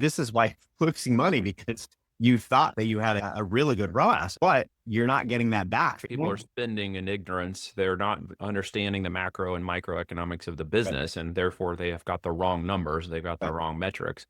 This is why losing money, because you thought that you had a really good ROAS, but you're not getting that back. People are spending in ignorance. They're not understanding the macro and microeconomics of the business, and therefore they have got the wrong numbers. They've got the wrong metrics.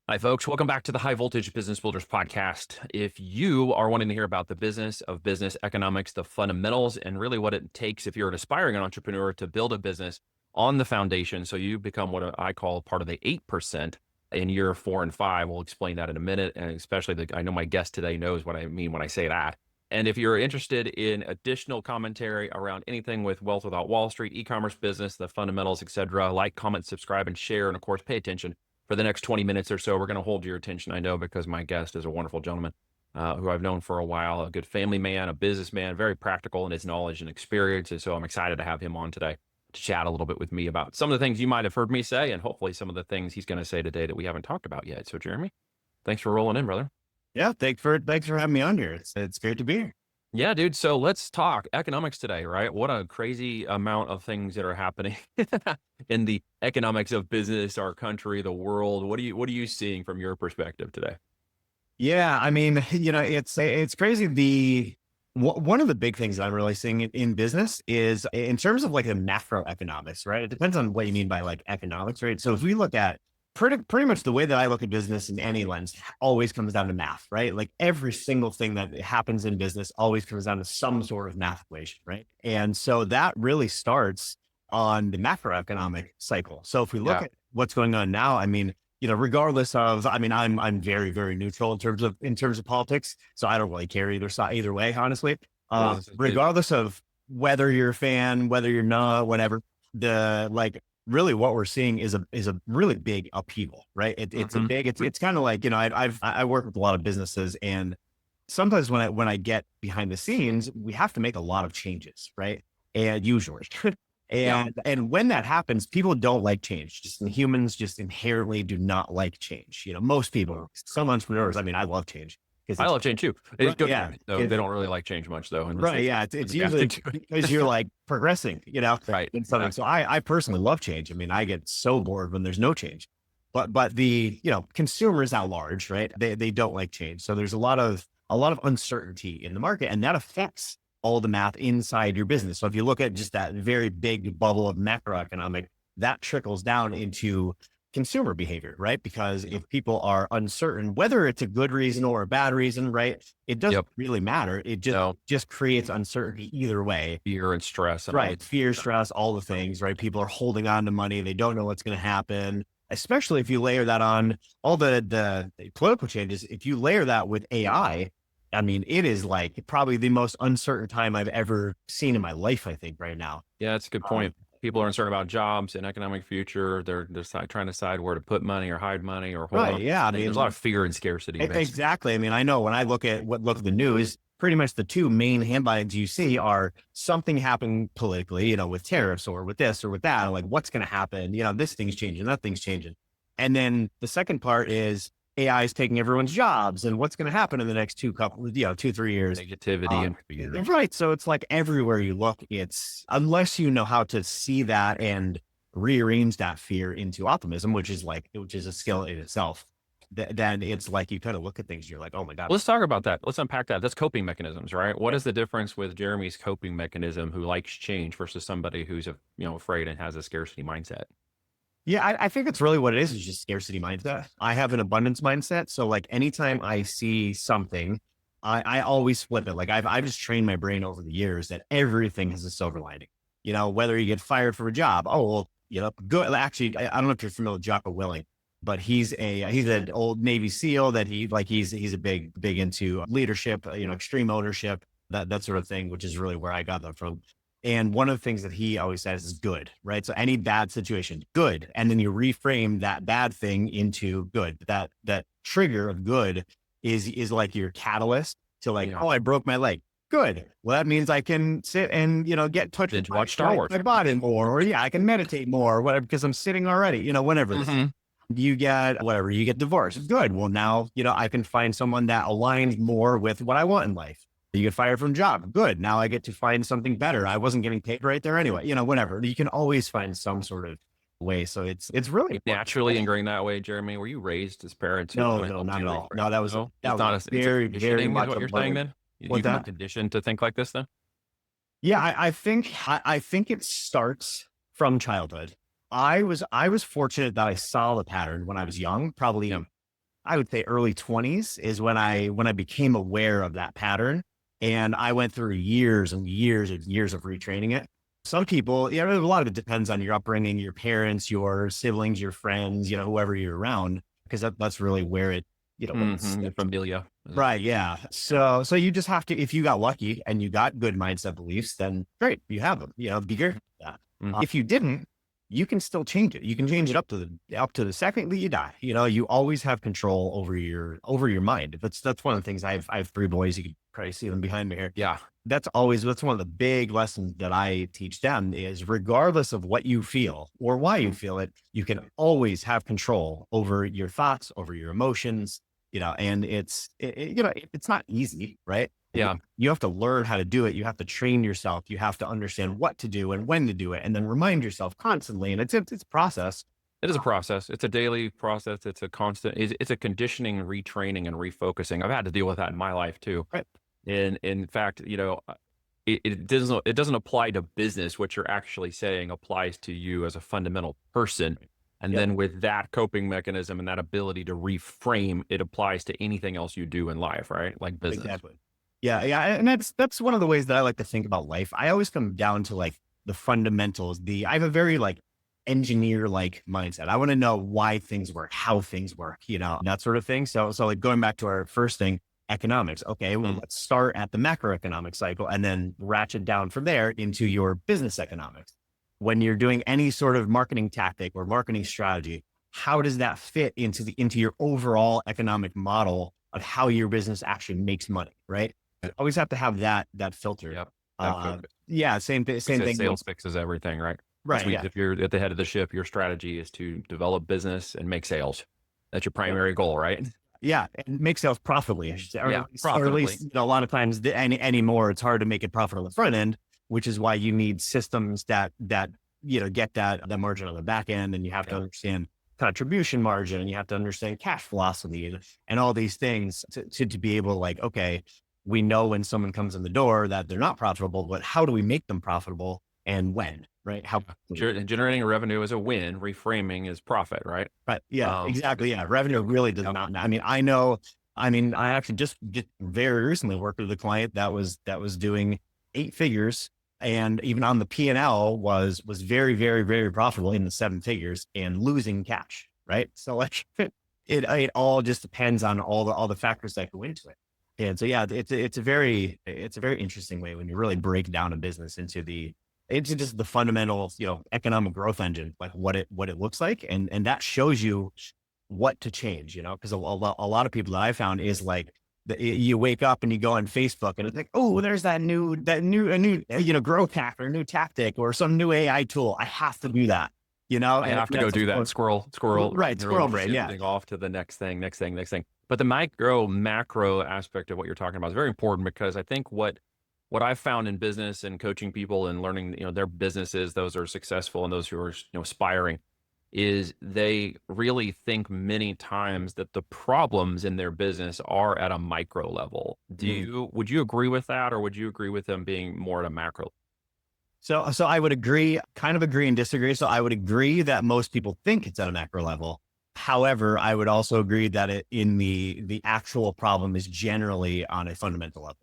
Hi, folks. Welcome back to the High Voltage Business Builders podcast. If you are wanting to hear about the business of business economics, the fundamentals, and really what it takes if you're an aspiring entrepreneur to build a business on the foundation, so you become what I call part of the 8% in year 4 and 5. We'll explain that in a minute. And especially, I know my guest today knows what I mean when I say that. And if you're interested in additional commentary around anything with Wealth Without Wall Street, e-commerce business, the fundamentals, etc., like, comment, subscribe, and share. And of course, pay attention. For the next 20 minutes or so, we're going to hold your attention, I know, because my guest is a wonderful gentleman who I've known for a while, a good family man, a businessman, very practical in his knowledge and experience. And so I'm excited to have him on today to chat a little bit with me about some of the things you might have heard me say, and hopefully some of the things he's going to say today that we haven't talked about yet. So Jeremy, thanks for rolling in, brother. Yeah, thanks for having me on here. It's great to be here. Yeah, dude. So let's talk economics today, right? What a crazy amount of things that are happening in the economics of business, our country, the world. What are you seeing from your perspective today? Yeah, I mean, it's crazy. One of the big things that I'm really seeing in business is in terms of like the macroeconomics, right? It depends on what you mean by like economics, right? So if we look at pretty much the way that I look at business in any lens always comes down to math, right? Like every single thing that happens in business always comes down to some sort of math equation, right? And so that really starts on the macroeconomic cycle. So if we look at what's going on now, I mean, regardless of, I mean, I'm very, very neutral in terms of politics. So I don't really care either way, honestly. Regardless of whether you're a fan, whether you're not, whatever, really what we're seeing is a really big upheaval, right? It's kind of like, I work with a lot of businesses, and sometimes when I get behind the scenes, we have to make a lot of changes, right? And usually, and when that happens, people don't like change. Humans just inherently do not like change. Most people, some entrepreneurs, I mean, I love change. I love change too. It's good. Yeah. They don't really like change much though. Right. Yeah. It's usually because you're like progressing, right. in something. So I personally love change. I mean, I get so bored when there's no change, but the, consumers at large, right? They don't like change. So there's a lot of uncertainty in the market, and that affects all the math inside your business. So if you look at just that very big bubble of macroeconomic, that trickles down into consumer behavior, right? Because if people are uncertain, whether it's a good reason or a bad reason, right? It doesn't really matter. It just creates uncertainty either way. Fear and stress. Right. Fear, stress, all the things, right? People are holding on to money. They don't know what's going to happen, especially if you layer that on all the political changes. If you layer that with AI, I mean, it is like probably the most uncertain time I've ever seen in my life, I think, right now. Yeah, that's a good point. People are uncertain about jobs and economic future. They're trying to decide where to put money or hide money or hold on. Yeah. I mean, there's a lot of fear and scarcity. Exactly. I mean, I know when I look at the news, pretty much the two main headlines you see are something happened politically, with tariffs or with this or with that. Like, what's going to happen? this thing's changing, that thing's changing. And then the second part is AI is taking everyone's jobs, and what's going to happen in the next 2-3 years. Negativity. Right. So it's like everywhere you look, it's, unless you know how to see that and rearrange that fear into optimism, which is a skill in itself, then it's like you kind of look at things, you're like, oh my God. Let's talk about that. Let's unpack that. That's coping mechanisms, right? What is the difference with Jeremy's coping mechanism, who likes change, versus somebody who's afraid and has a scarcity mindset? Yeah, I think it's really what it is just scarcity mindset. I have an abundance mindset. So like anytime I see something, I always flip it. Like I've just trained my brain over the years that everything has a silver lining. Whether you get fired from a job, good. Actually, I don't know if you're familiar with Jocko Willing, but he's an old Navy SEAL that he's a big into leadership, extreme ownership, that sort of thing, which is really where I got that from. And one of the things that he always says is good, right? So any bad situation, good. And then you reframe that bad thing into good. That trigger of good is like your catalyst to like, oh, I broke my leg. Good. Well, that means I can sit and, get touched with watch Star Wars, my body more, or I can meditate more or whatever, because I'm sitting already, whenever you get divorced. Good. Well, now, I can find someone that aligns more with what I want in life. You get fired from a job. Good. Now I get to find something better. I wasn't getting paid right there anyway, whatever. You can always find some sort of way. So it's really You important. naturally ingrained that way, Jeremy? Were you raised as parents who No, kind of no, helped not you at all. reframe? No, No, that it's was not very, it's a very conditioning is much what a you're saying learned. then? You What's can be that? conditioned to think like this then? Yeah, I think it starts from childhood. I was fortunate that I saw the pattern when I was young, Yeah. probably I would say early 20s is when I became aware of that pattern. And I went through years and years and years of retraining it. Some people, a lot of it depends on your upbringing, your parents, your siblings, your friends, whoever you're around, because that's really where where it Your slipped. familia. Right. Yeah. So you just have to, if you got lucky and you got good mindset beliefs, then great, you have them, be careful with that. Mhm. If you didn't, you can still change it. You can change it up to the second that you die. You always have control over your mind. That's one of the things I have three boys. You can probably see them behind me here. Yeah. That's one of the big lessons that I teach them is regardless of what you feel or why you feel it, you can always have control over your thoughts, over your emotions, and it's not easy, right? Yeah. You have to learn how to do it. You have to train yourself. You have to understand what to do and when to do it, and then remind yourself constantly. And it's a process. It is a process. It's a daily process. It's a constant, it's a conditioning, retraining, and refocusing. I've had to deal with that in my life too. Right. In fact, it doesn't apply to business. What you're actually saying applies to you as a fundamental person. And Yep. then with that coping mechanism and that ability to reframe, it applies to anything else you do in life, right? Like business. Exactly. Yeah, yeah, and that's one of the ways that I like to think about life. I always come down to like the fundamentals. I have a very like engineer like mindset. I want to know why things work, how things work, that sort of thing. So like going back to our first thing, economics. Okay, well, Mm. let's start at the macroeconomic cycle and then ratchet down from there into your business economics. When you're doing any sort of marketing tactic or marketing strategy, how does that fit into your overall economic model of how your business actually makes money, right? You always have to have that filter. Yep. That focus. Yeah, We same say thing. sales fixes everything, right? Which Right. means Yeah. if you're at the head of the ship, your strategy is to develop business and make sales. That's your primary goal, right? Yeah. And make sales profitably, I should say, Yeah, or at profitably. least, a lot of times anymore, it's hard to make it profitable on the front end, which is why you need systems that get that margin on the back end. And you have to Yeah. understand contribution margin and you have to understand cash velocity and all these things to be able to like, okay, we know when someone comes in the door that they're not profitable, but how do we make them profitable and when, right? How, Generating revenue is a win. Reframing is profit, right? right. Yeah, Um, exactly. Yeah. Revenue really does Yep. not, I mean, I know, I actually just very recently worked with a client that was doing 8 figures and even on the P&L was very, very, very profitable in the 7 figures and losing cash. Right. So like it all just depends on all the factors that go into it. And so, yeah, it's a very interesting way when you really break down a business into just the fundamental, economic growth engine, like what it looks like. And that shows you what to change, because a lot of people that I found is like, you wake up and you go on Facebook and it's like, oh, there's a new, growth hack or new tactic or some new AI tool. I have to do that, I and have to go that's do of that. course, Squirrel, right. Squirrel brain. Yeah. shifting off to the next thing, next thing, next thing. But the micro macro aspect of what you're talking about is very important because I think what I've found in business and coaching people and learning, their businesses, those are successful and those who are, aspiring, is they really think many times that the problems in their business are at a micro level. Would you agree with that, or would you agree with them being more at a macro? So I would agree, kind of agree and disagree. So I would agree that most people think it's at a macro level. However, I would also agree that it in the actual problem is generally on a fundamental level.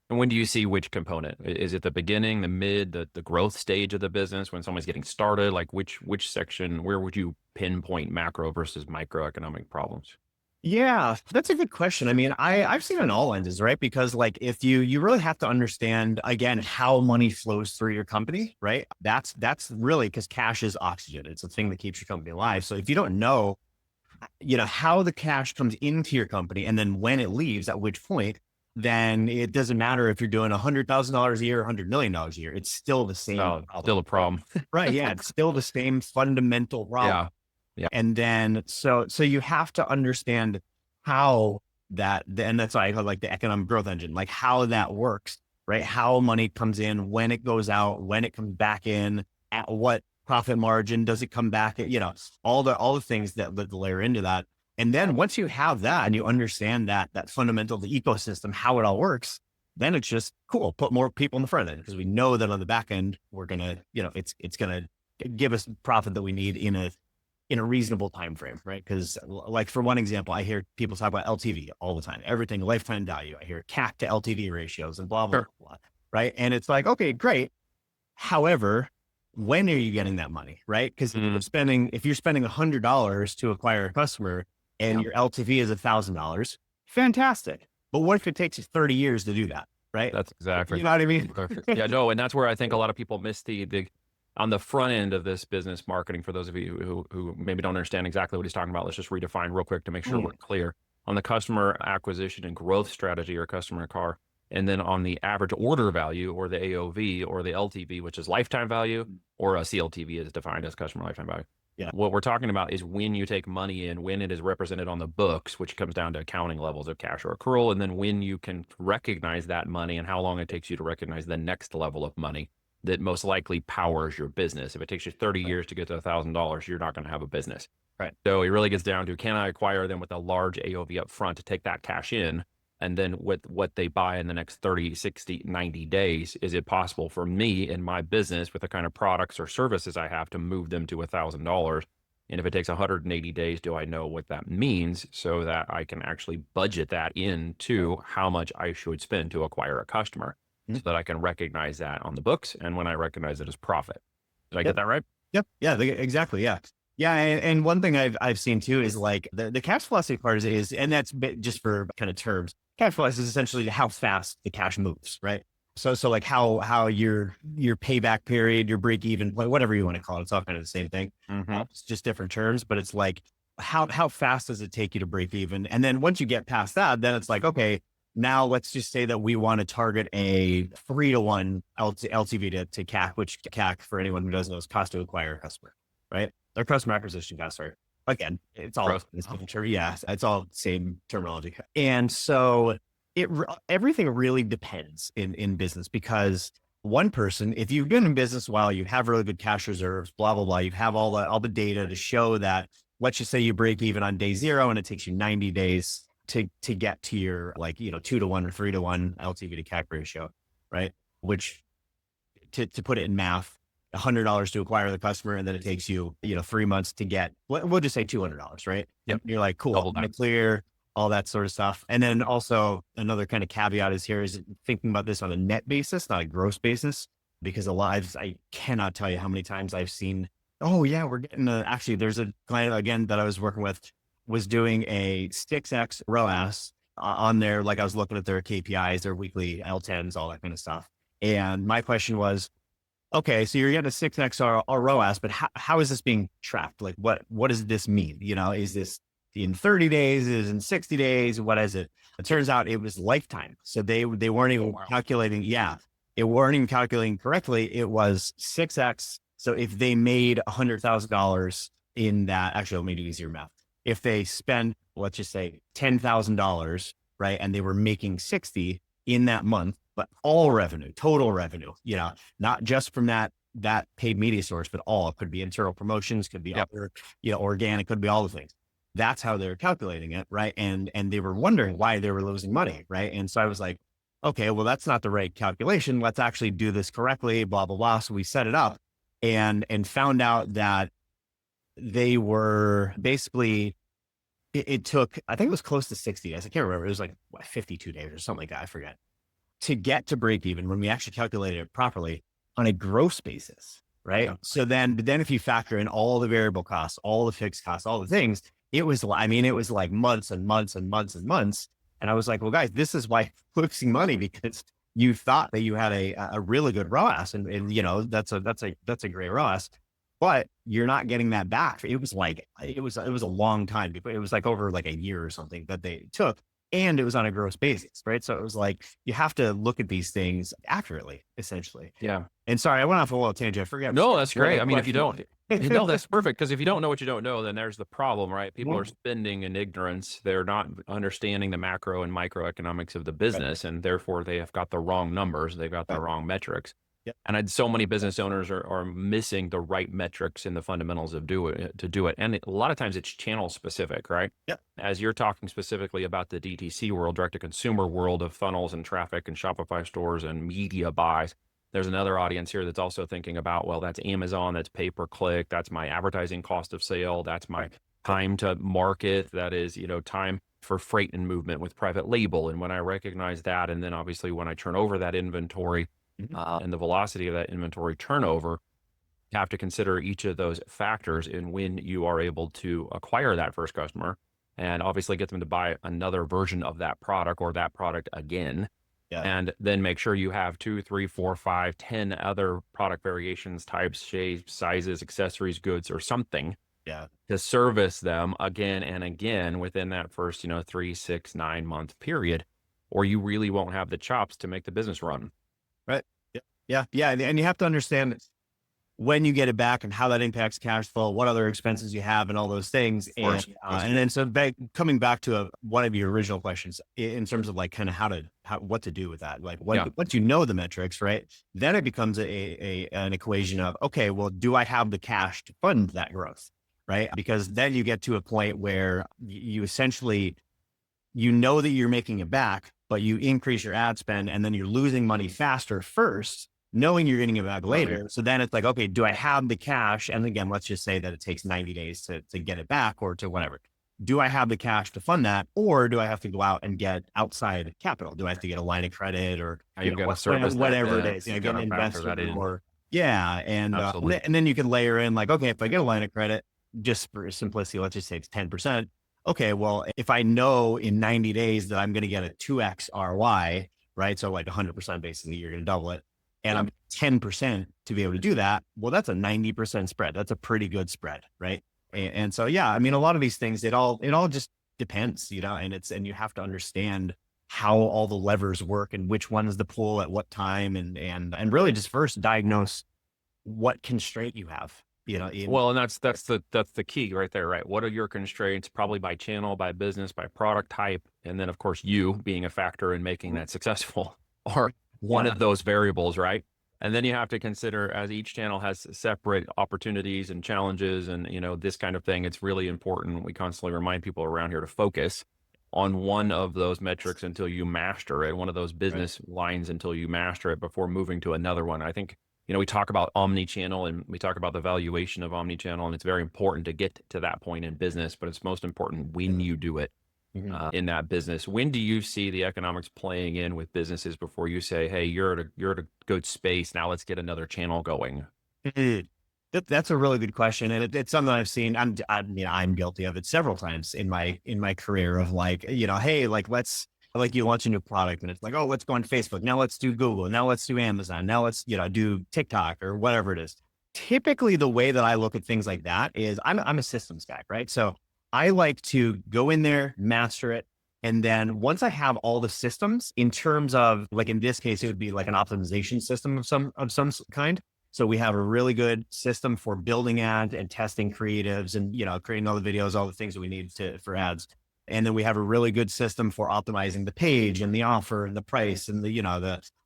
And when do you see which component? Is it the beginning, the mid, the growth stage of the business when someone's getting started? Like which section, where would you pinpoint macro versus microeconomic problems? Yeah, that's a good question. I mean, I've seen it on all lenses, right? Because like if you really have to understand again how money flows through your company, right? That's really because cash is oxygen. It's a thing that keeps your company alive. So if you don't know, how the cash comes into your company and then when it leaves, at which point, then it doesn't matter if you're doing $100,000 a year or $100 million a year. It's still the same Oh, problem, still a problem. right? Yeah, it's still the same fundamental problem. Yeah. Yeah. And then, so you have to understand how and that's why I like the economic growth engine, like how that works, right? How money comes in, when it goes out, when it comes back in, at what profit margin? Does it come back? All the things that layer into that. And then once you have that and you understand that fundamental, the ecosystem, how it all works, then it's just cool. Put more people in the front end because we know that on the back end, we're going to, it's going to give us profit that we need in a reasonable time frame, right? Because like for one example, I hear people talk about LTV all the time, everything lifetime value. I hear CAC to LTV ratios and blah, blah, Sure. blah, right? And it's like, okay, great. However, when are you getting that money, right? Because if you're spending $100 to acquire a customer and your LTV is $1,000, fantastic. But what if it takes you 30 years to do that, right? That's exactly. You know what I mean? Yeah, no, and that's where I think a lot of people miss the on the front end of this business marketing. For those of you who maybe don't understand exactly what he's talking about, let's just redefine real quick to make sure we're clear on the customer acquisition and growth strategy or customer car. And then on the average order value or the AOV or the LTV, which is lifetime value, or a CLTV is defined as customer lifetime value. Yeah. What we're talking about is when you take money in, when it is represented on the books, which comes down to accounting levels of cash or accrual, and then when you can recognize that money and how long it takes you to recognize the next level of money that most likely powers your business. If it takes you 30 years to get to $1,000, you're not going to have a business. Right. So it really gets down to, can I acquire them with a large AOV up front to take that cash in? And then with what they buy in the next 30, 60, 90 days, is it possible for me in my business with the kind of products or services I have to move them to $1,000? And if it takes 180 days, do I know what that means so that I can actually budget that into how much I should spend to acquire a customer so that I can recognize that on the books and when I recognize it as profit? Did I get that right? Yep. Yeah, exactly. Yeah. Yeah. And one thing I've seen too is like the cash velocity part is, and that's just for kind of terms. Cash velocity is essentially how fast the cash moves, right? So like how your payback period, your break even, whatever you want to call it, it's all kind of the same thing. It's just different terms, but it's like how fast does it take you to break even? And then once you get past that, then it's like, okay, now let's just say that we want to target a 3-to-1 LTV to CAC, which CAC, for anyone who doesn't know, is cost to acquire a customer, right? Their customer acquisition cost. Sorry. Again, it's all yeah, it's all same terminology. And so everything really depends in business, because one person, if you've been in business a while, you have really good cash reserves, blah, blah, blah, you have all the data to show that, let's just say you break even on day 0 and it takes you 90 days to get to your 2-to-1 or 3-to-1 LTV to CAC ratio, right? Which to put it in math, $100 to acquire the customer, and then it takes you, 3 months to get, we'll just say $200, right? Yep. And you're like, cool, I'm clear, all that sort of stuff. And then also another kind of caveat is thinking about this on a net basis, not a gross basis, because I cannot tell you how many times I've seen, oh yeah, we're getting actually there's a client again that I was working with was doing a 6x ROAS on there. Like I was looking at their KPIs, their weekly L10s, all that kind of stuff. And my question was, okay, so you're getting a 6x ROAS, but how is this being tracked? Like what does this mean? Is this in 30 days? Is it in 60 days? What is it? It turns out it was lifetime. So they weren't even calculating. Yeah. It weren't even calculating correctly. It was 6x. So if they made $100,000 in that, actually, I'll make it easier math. If they spend, let's just say $10,000, right? And they were making 60 in that month, but all revenue, total revenue, not just from that paid media source, but all. It could be internal promotions, could be other, organic, could be all the things. That's how they're calculating it, right? And they were wondering why they were losing money, right? And so I was like, okay, well, that's not the right calculation. Let's actually do this correctly, blah, blah, blah. So we set it up and found out that they were basically, it took, I think it was close to 60 days. I can't remember. It was like 52 days or something like that. I forget. To get to break even when we actually calculated it properly on a gross basis, right? Yeah. So then if you factor in all the variable costs, all the fixed costs, all the things, it was like months and months and months and months. And I was like, well, guys, this is why you're losing money, because you thought that you had a really good ROAS and that's a great ROAS, but you're not getting that back. It was a long time. It was like over like a year or something that they took. And it was on a gross basis, right? So it was like, you have to look at these things accurately, essentially. Yeah. And sorry, I went off a little tangent. I forget. No, that's great. I mean, if you don't, no, that's perfect. Because if you don't know what you don't know, then there's the problem, right? People are spending in ignorance. They're not understanding the macro and microeconomics of the business. Right. And therefore they have got the wrong numbers. They've got the wrong metrics. Yep. And so many business owners are missing the right metrics and the fundamentals of to do it. And a lot of times it's channel specific, right? Yep. As you're talking specifically about the DTC world, direct to consumer world of funnels and traffic and Shopify stores and media buys, there's another audience here that's also thinking about, well, that's Amazon, that's pay per click, that's my advertising cost of sale, that's my time to market, that is, time for freight and movement with private label. And when I recognize that, and then obviously when I turn over that inventory, and the velocity of that inventory turnover, you have to consider each of those factors in when you are able to acquire that first customer and obviously get them to buy another version of that product or that product again. Yeah. And then make sure you have 2, 3, 4, 5, 10 other product variations, types, shapes, sizes, accessories, goods, or something to service them again and again within that first, 3, 6, 9 month period, or you really won't have the chops to make the business run. Right. Yeah. Yeah. And you have to understand when you get it back and how that impacts cash flow, what other expenses you have and all those things. And then so coming back to one of your original questions in terms of like kind of what to do with that. Like once you know the metrics, right, then it becomes an equation of, okay, well, do I have the cash to fund that growth? Right. Because then you get to a point where you essentially, that you're making it back, but you increase your ad spend and then you're losing money faster first, knowing you're getting it back later. So then it's like, okay, do I have the cash? And again, let's just say that it takes 90 days to get it back or to whatever. Do I have the cash to fund that? Or do I have to go out and get outside capital? Do I have to get a line of credit or whatever it is? Get an investor or And then you can layer in like, okay, if I get a line of credit, just for simplicity, let's just say it's 10%. Okay, well, if I know in 90 days that I'm going to get a 2x ROI, right? So like 100% basically, you're going to double it. And I'm 10% to be able to do that. Well, that's a 90% spread. That's a pretty good spread, right? And so, yeah, I mean, a lot of these things, it all just depends, and you have to understand how all the levers work and which ones to pull at what time and really just first diagnose what constraint you have. Well, and that's the key right there, right? What are your constraints, probably by channel, by business, by product type, and then of course you being a factor in making that successful are one of those variables, right? And then you have to consider, as each channel has separate opportunities and challenges and this kind of thing, it's really important. We constantly remind people around here to focus on one of those metrics until you master it, one of those business lines until you master it before moving to another one. I think we talk about omni-channel and we talk about the valuation of omni-channel, and it's very important to get to that point in business, but it's most important when you do it in that business. When do you see the economics playing in with businesses before you say, hey, you're at a good space. Now let's get another channel going? That's a really good question. And it's something I've seen. I'm guilty of it several times in my career of like, hey, like you launch a new product and it's like, oh, let's go on Facebook. Now let's do Google. Now let's do Amazon. Now let's, do TikTok or whatever it is. Typically the way that I look at things like that is I'm a systems guy, right? So I like to go in there, master it. And then once I have all the systems in terms of like, in this case, it would be like an optimization system of some kind. So we have a really good system for building ads and testing creatives and, creating all the videos, all the things that we need for ads. And then we have a really good system for optimizing the page and the offer and the price and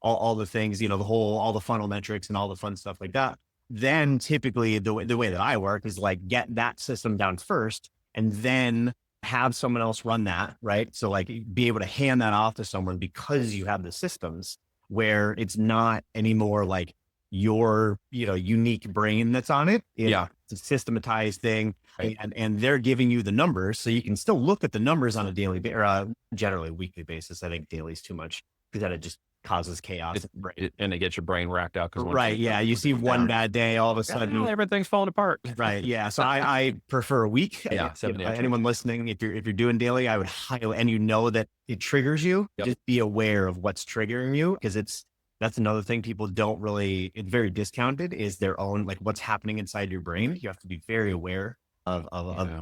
all the things, all the funnel metrics and all the fun stuff like that. Then typically the way that I work is like get that system down first and then have someone else run that, right? So like be able to hand that off to someone because you have the systems where it's not anymore like your, unique brain that's on it. It's a systematized thing. Right. And they're giving you the numbers. So you can still look at the numbers on a daily or generally weekly basis. I think daily is too much because then it just causes chaos. And it gets your brain racked out. You see one bad day, all of a sudden everything's falling apart. Right. Yeah. So I prefer a week. Anyone listening, if you're doing daily, I would highly, and that it triggers you, just be aware of what's triggering you because that's another thing people don't really, it's very discounted is their own, like what's happening inside your brain. You have to be very aware of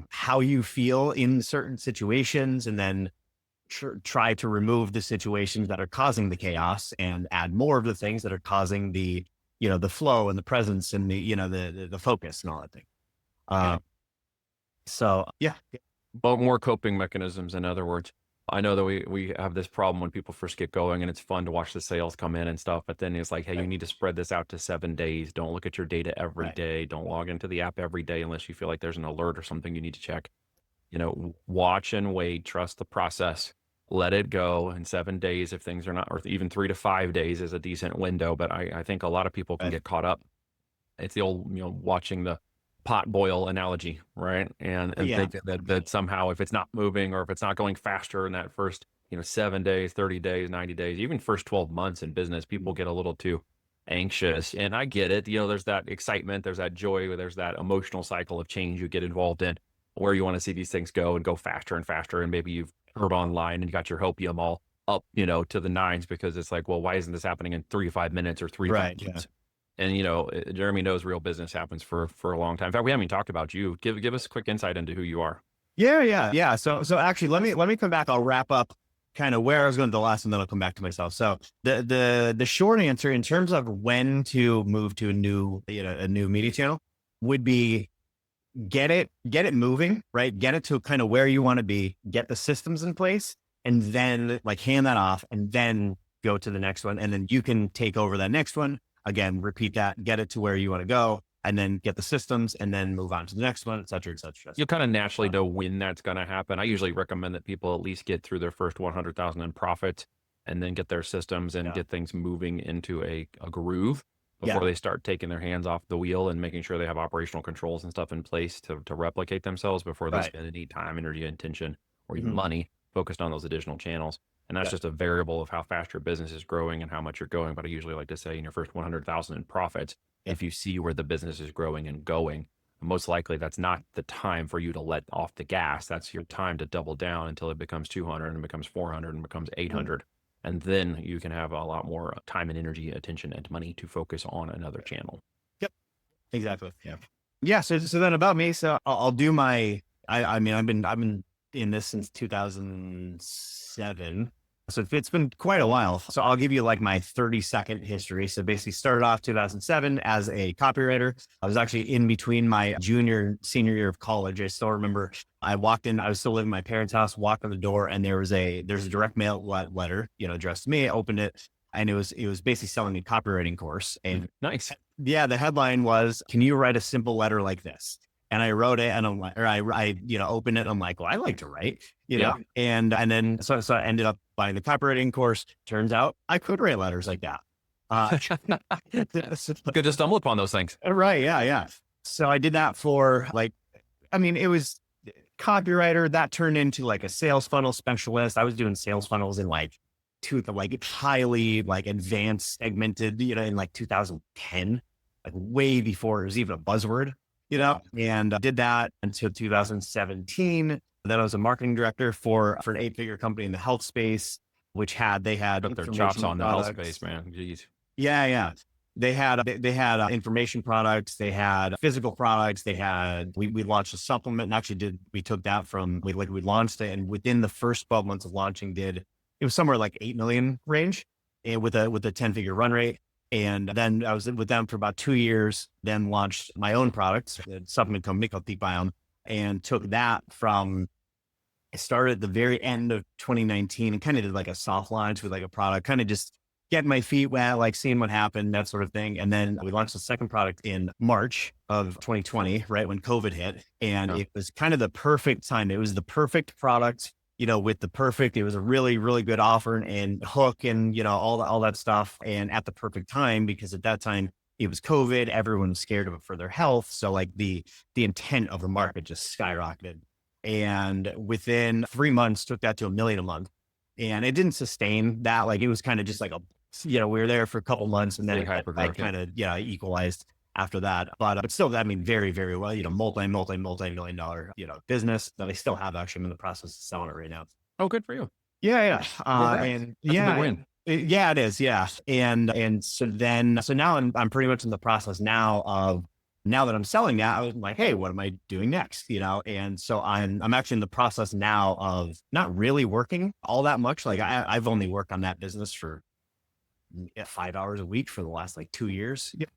how you feel in certain situations and then try to remove the situations that are causing the chaos and add more of the things that are causing the, the flow and the presence and the focus and all that thing. But more coping mechanisms, in other words. I know that we have this problem when people first get going, and it's fun to watch the sales come in and stuff. But then it's like, hey, you Right. need to spread this out to 7 days. Don't look at your data every Right. day. Don't log into the app every day unless you feel like there's an alert or something you need to check. Watch and wait, trust the process, let it go in 7 days if things are not, or even 3 to 5 days is a decent window. But I think a lot of people can Right. get caught up. It's the old, watching the pot boil analogy, right? And Yeah. think that somehow if it's not moving or if it's not going faster in that first, 7 days, 30 days, 90 days, even first 12 months in business, people get a little too anxious. And I get it. There's that excitement, there's that joy, there's that emotional cycle of change you get involved in where you want to see these things go and go faster and faster. And maybe you've heard online and you got your hopium all up, to the nines because it's like, well, why isn't this happening in 3 to 5 minutes or 3 to 5 Right. Yeah. months? And Jeremy knows real business happens for a long time. In fact, we haven't even talked about you. Give us a quick insight into who you are. Yeah. Yeah. Yeah. So actually, let me come back. I'll wrap up kind of where I was going to the last, and then I'll come back to myself. So the short answer in terms of when to move to a new media channel would be get it moving, right? Get it to kind of where you want to be, get the systems in place, and then like hand that off, and then go to the next one. And then you can take over that next one. Again, repeat that, get it to where you want to go, and then get the systems, and then move on to the next one, et cetera, et cetera. You'll kind of naturally Uh, know when that's going to happen. I usually recommend that people at least get through their first 100,000 in profit and then get their systems and yeah. get things moving into a groove before Yeah. they start taking their hands off the wheel and making sure they have operational controls and stuff in place to replicate themselves before they Right. spend any time, energy, attention, or even Mhm. money focused on those additional channels. And that's Yeah. just a variable of how fast your business is growing and how much you're going. But I usually like to say in your first 100,000 in profits, Yeah. if you see where the business is growing and going, most likely that's not the time for you to let off the gas. That's your time to double down until it becomes 200 and becomes 400 and becomes Mhm. 800. And then you can have a lot more time and energy, attention, and money to focus on another channel. Yep. Exactly. Yeah. Yeah. So then about me. So I'll do my. I mean I've been in this since 2007. So it's been quite a while. So I'll give you like my 30-second history. So basically started off 2007 as a copywriter. I was actually in between my junior and senior year of college. I still remember I walked in, I was still living in my parents' house, walked in the door, and there's a direct mail letter, addressed to me. I opened it, and it was basically selling a copywriting course. And Nice. yeah, the headline was, "Can you write a simple letter like this?" And I wrote it, and I'm like, or opened it. And I'm like, well, I like to write, Yeah. and then so I ended up buying the copywriting course. Turns out I could write letters like that. Uh, Good to stumble upon those things. right, yeah, yeah. So I did that for like, I mean, it was copywriter that turned into like a sales funnel specialist. I was doing sales funnels in like highly like advanced segmented, in like 2010, like way before it was even a buzzword, and I did that until 2017. Then I was a marketing director for an 8-figure company in the health space, which they had Put their chops information on the health space, products. man. Jeez. Yeah, yeah. They had information products. They had physical products. We launched a supplement, and actually we took that from we launched it, and within the first 12 months of launching, it was somewhere like 8 million range, and with a 10-figure run rate. And then I was with them for about 2 years. Then launched my own product, a supplement company called Peak Biome, and took that from. I started at the very end of 2019 and kind of did like a soft launch with like a product, kind of just getting my feet wet, like seeing what happened, that sort of thing. And then we launched the second product in March of 2020, right when COVID hit. And Yeah. it was kind of the perfect time. It was the perfect product, it was a really, really good offer and hook and, all that stuff. And at the perfect time, because at that time it was COVID, everyone was scared of it for their health. So like the intent of the market just skyrocketed. And within 3 months, took that to 1 million a month. And it didn't sustain that. Like it was kind of just like we were there for a couple months, and then Big hyper I growth. kind of, equalized after that. But still, I mean, very, very well, multi-million dollar, business that I still have. Actually, I'm in the process of selling it right now. Oh, good for you. Yeah. Yeah. Congrats. And That's a big yeah, win. yeah, it is. Yeah. And so now I'm pretty much in the process now that I'm selling that, I was like, hey, what am I doing next? And so I'm actually in the process now of not really working all that much. Like I've only worked on that business for 5 hours a week for the last like 2 years. Yep.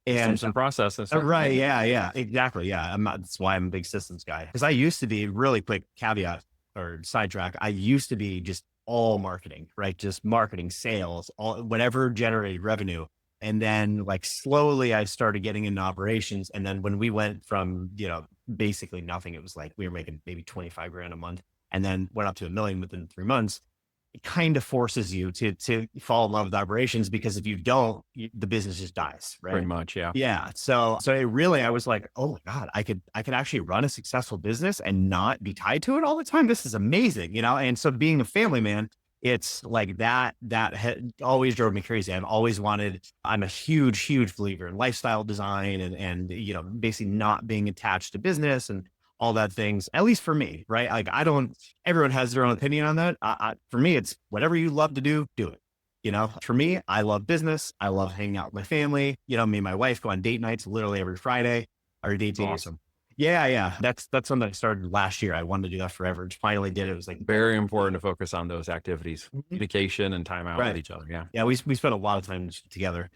Systems And and processes. right, yeah, yeah, exactly, yeah. That's why I'm a big systems guy, because I used to be really quick caveat. or sidetrack. I used to be just all marketing, right? Just marketing, sales, all whatever generated revenue. And then like slowly I started getting into operations. And then when we went from, basically nothing, it was like we were making maybe 25 grand a month and then went up to 1 million within 3 months. It kind of forces you to fall in love with operations, because if you don't, the business just dies, Pretty right? much. Yeah. Yeah. So it really, I was like, oh my God, I could actually run a successful business and not be tied to it all the time. This is amazing, And so being a family man, it's like that always drove me crazy. I'm a huge believer in lifestyle design and, basically not being attached to business and all that things, at least for me, right? Like everyone has their own opinion on that. For me, it's whatever you love to do, do it. For me, I love business. I love hanging out with my family. Me and my wife go on date nights literally every Friday. Our date days. Awesome. Yeah, yeah. That's something I started last year. I wanted to do that forever. Just finally did it. It was like Very important to focus on those activities, communication and time out with right. each other. Yeah. Yeah, we spent a lot of time together.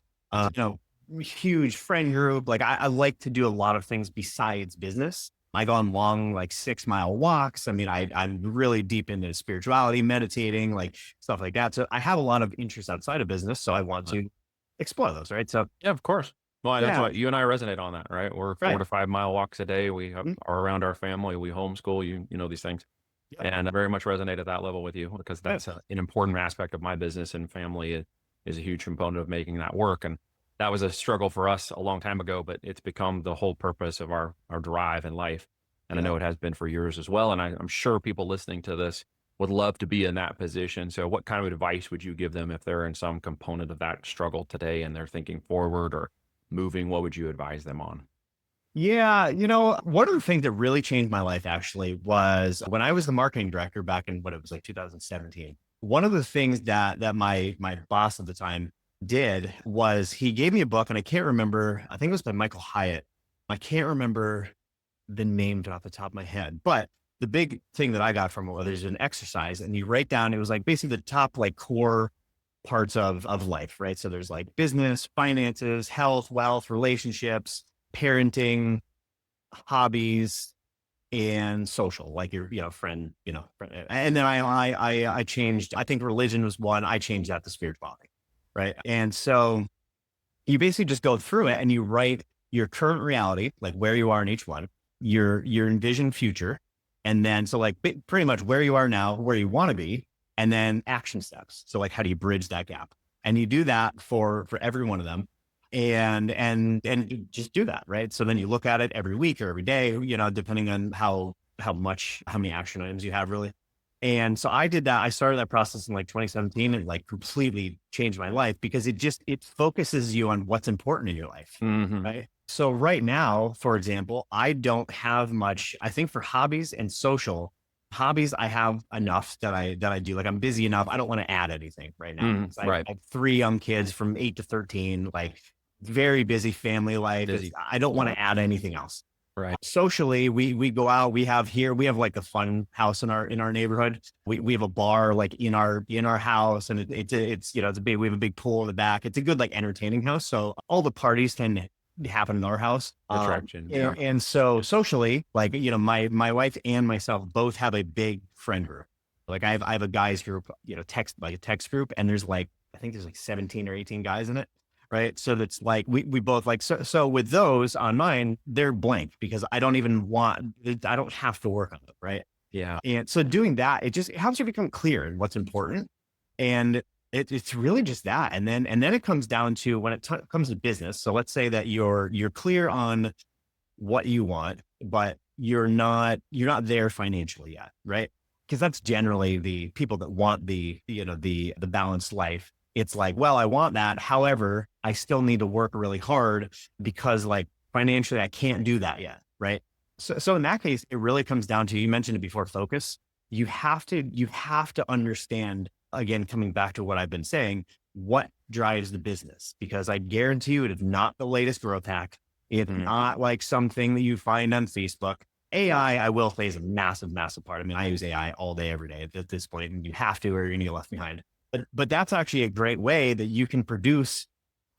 Huge friend group. Like I like to do a lot of things besides business. I go on long, like 6 mile walks. I mean, I'm really deep into spirituality, meditating, like stuff like that. So I have a lot of interests outside of business. So I want to explore those. Right. So Yeah, of course. Well, that's yeah, what you and I resonate on that, right? We're right. 4 to 5 mile walks a day. We Mhm. are around our family. We homeschool, you know, these things. Yeah. And I very much resonate at that level with you, because that's an important aspect of my business, and family is a huge component of making that work. And that was a struggle for us a long time ago, but it's become the whole purpose of our drive in life. And I Yeah. know it has been for years as well. And I'm sure people listening to this would love to be in that position. So what kind of advice would you give them if they're in some component of that struggle today and they're thinking forward or moving? What would you advise them on? Yeah, one of the things that really changed my life actually was when I was the marketing director back in what it was like 2017. One of the things that my boss at the time did was he gave me a book, and I can't remember, I think it was by Michael Hyatt. I can't remember the name off the top of my head, but the big thing that I got from it was there's an exercise and you write down, it was like basically the top like core parts of life, right? So there's like business, finances, health, wealth, relationships, parenting, hobbies, and social, like your, friend, friend. And then I changed, I think religion was one. I changed that to spirituality. Right. And so you basically just go through it and you write your current reality, like where you are in each one, your envisioned future. And then, so like pretty much where you are now, where you want to be, and then action steps. So like, how do you bridge that gap? And you do that for every one of them, and you just do that. Right. So then you look at it every week or every day, depending on how many action items you have really. And so I did that. I started that process in like 2017 and like completely changed my life, because it focuses you on what's important in your life. Hmm. Right. So right now, for example, I don't have much, I think for hobbies and social hobbies, I have enough that I do. Like I'm busy enough. I don't want to add anything right now. Hmm. 'Cause I Right. have 3 young kids from 8 to 13, like very busy family life. Busy. I don't want to add anything else. Right. Socially, we go out. We have like a fun house in our neighborhood. We have a bar like in our house, and it's a big. We have a big pool in the back. It's a good like entertaining house. So all the parties tend to happen in our house. Attraction. And, Yeah. and so socially, like my wife and myself both have a big friend group. Like I have a guys group, a text group, and there's like I think there's like 17 or 18 guys in it. Right. So that's like, we both like, so with those on mine, they're blank because I don't have to work on them. Right. Yeah. And so doing that, it helps you become clear in what's important. And it's really just that. And then it comes down to when it comes to business. So let's say that you're clear on what you want, but you're not there financially yet. Right. Because that's generally the people that want the balanced life. It's like, well, I want that. However, I still need to work really hard because like financially, I can't do that yet. Right. So in that case, it really comes down to, you mentioned it before, focus. You have to understand, again, coming back to what I've been saying, what drives the business, because I guarantee you it is not the latest growth hack. It's not like something that you find on Facebook. AI, I will say, is a massive, massive part. I mean, I use AI all day, every day at this point, and you have to, or you're going to get left behind. But that's actually a great way that you can produce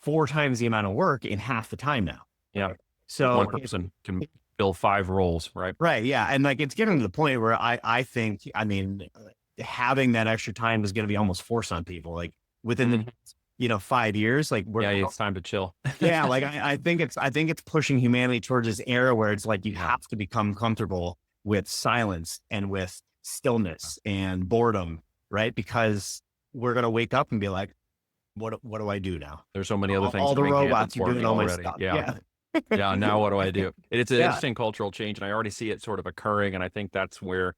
4 times the amount of work in half the time now. Yeah. So One person can fill 5 roles, right? Right. Yeah. And like it's getting to the point where I think, I mean, having that extra time is going to be almost forced on people. Like within the, Mhm. 5 years, like Yeah, it's time to chill. yeah, like I think it's pushing humanity towards this era where it's like you Yeah. have to become comfortable with silence and with stillness and boredom, right? Because we're gonna wake up and be like, what do I do now? There's so many other things All that the make handled robots are for doing me all my already. stuff. Yeah. Yeah. Yeah, now what do I do? It's an Yeah. interesting cultural change, and I already see it sort of occurring, and I think that's where,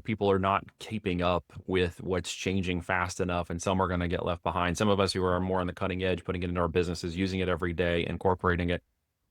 people are not keeping up with what's changing fast enough, and some are gonna get left behind. Some of us who are more on the cutting edge, putting it into our businesses, using it every day, incorporating it,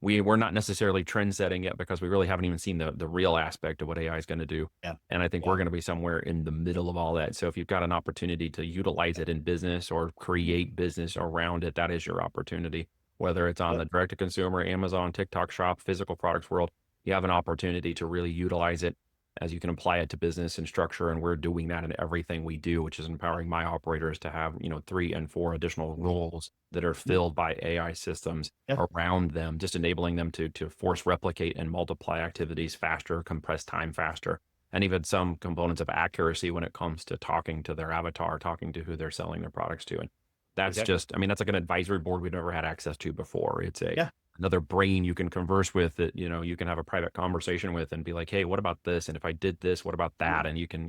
we're not necessarily trend setting yet because we really haven't even seen the real aspect of what AI is gonna do, Yeah. and I think Yeah. we're gonna be somewhere in the middle of all that. So if you've got an opportunity to utilize it in business or create business around it, that is your opportunity. Whether it's on Yep. the direct to consumer, Amazon, TikTok shop, physical products world, you have an opportunity to really utilize it as you can apply it to business and structure. And we're doing that in everything we do, which is empowering my operators to have, 3 and 4 additional roles that are filled by AI systems Yeah. around them, just enabling them to force replicate and multiply activities faster, compress time faster, and even some components of accuracy when it comes to talking to their avatar, talking to who they're selling their products to. And that's Exactly. just, I mean, that's like an advisory board we've never had access to before. It's Yeah. another brain you can converse with that, you can have a private conversation with and be like, hey, what about this? And if I did this, what about that? And you can,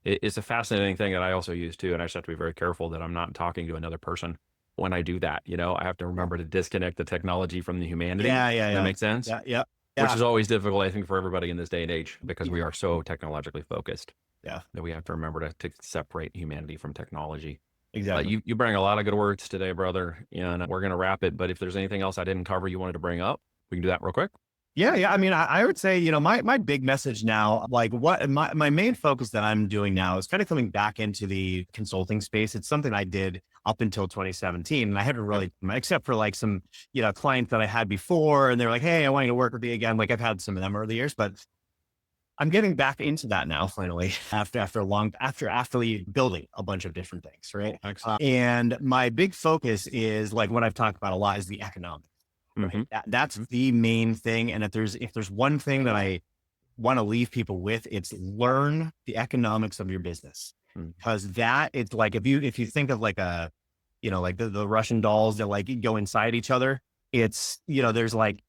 it's a fascinating thing that I also use too. And I just have to be very careful that I'm not talking to another person when I do that. I have to remember to disconnect the technology from the humanity. Yeah. Yeah. Does that Yeah. make sense? Yeah. Yeah. Which Yeah. is always difficult, I think, for everybody in this day and age because we are so technologically focused Yeah. that we have to remember to separate humanity from technology. But Exactly. you bring a lot of good words today, brother, and we're gonna wrap it. But if there's anything else I didn't cover you wanted to bring up, we can do that real quick. Yeah, yeah. I mean, I would say, my big message now, like what my main focus that I'm doing now is kind of coming back into the consulting space. It's something I did up until 2017. And I haven't Yep. really, except for like some, clients that I had before, and they're like, hey, I want you to work with me again. Like I've had some of them over the years, but I'm getting back into that now, finally, after a long, after building a bunch of different things. Right. Excellent. And my big focus is like what I've talked about a lot is the economics. Right. Hmm. That's the main thing. And if there's one thing that I want to leave people with, it's learn the economics of your business. Hmm. Because that it's like if you think of like like the Russian dolls that like go inside each other, it's there's like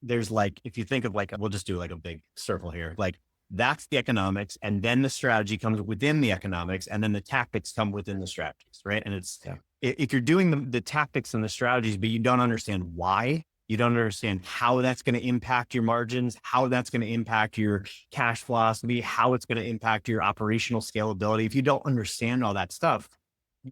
if you think of like we'll just do like a big circle here. Like that's the economics, and then the strategy comes within the economics, and then the tactics come within the strategies, right? And it's Yeah. if you're doing the tactics and the strategies, but you don't understand why, you don't understand how that's going to impact your margins, how that's going to impact your cash philosophy, how it's going to impact your operational scalability. If you don't understand all that stuff,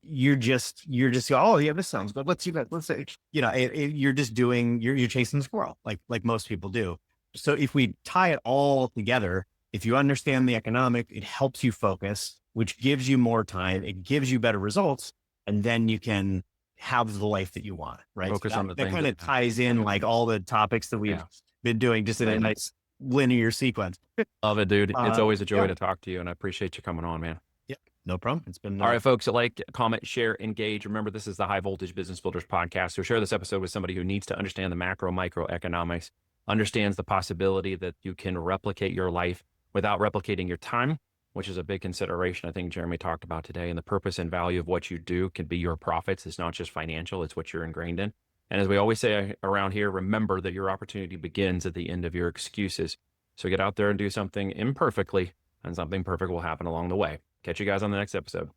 you're just oh yeah, this sounds good. Let's see that. Let's say you're just you're chasing the squirrel like most people do. So if we tie it all together, if you understand the economic, it helps you focus, which gives you more time. It gives you better results, and then you can have the life that you want, right? So Focus on the that things kind that of ties in like all the topics that we've yeah. been doing just in a nice linear sequence. Love it, dude. It's always a joy Yeah, to talk to you, and I appreciate you coming on, man. yeah, no problem. It's been All right, folks, like, comment, share, engage. Remember, this is the High Voltage Business Builders podcast. So share this episode with somebody who needs to understand the macro, micro economics, understands the possibility that you can replicate your life without replicating your time, which is a big consideration I think Jeremy talked about today. And the purpose and value of what you do can be your profits. It's not just financial, it's what you're ingrained in. And as we always say around here, remember that your opportunity begins at the end of your excuses. So get out there and do something imperfectly, and something perfect will happen along the way. Catch you guys on the next episode.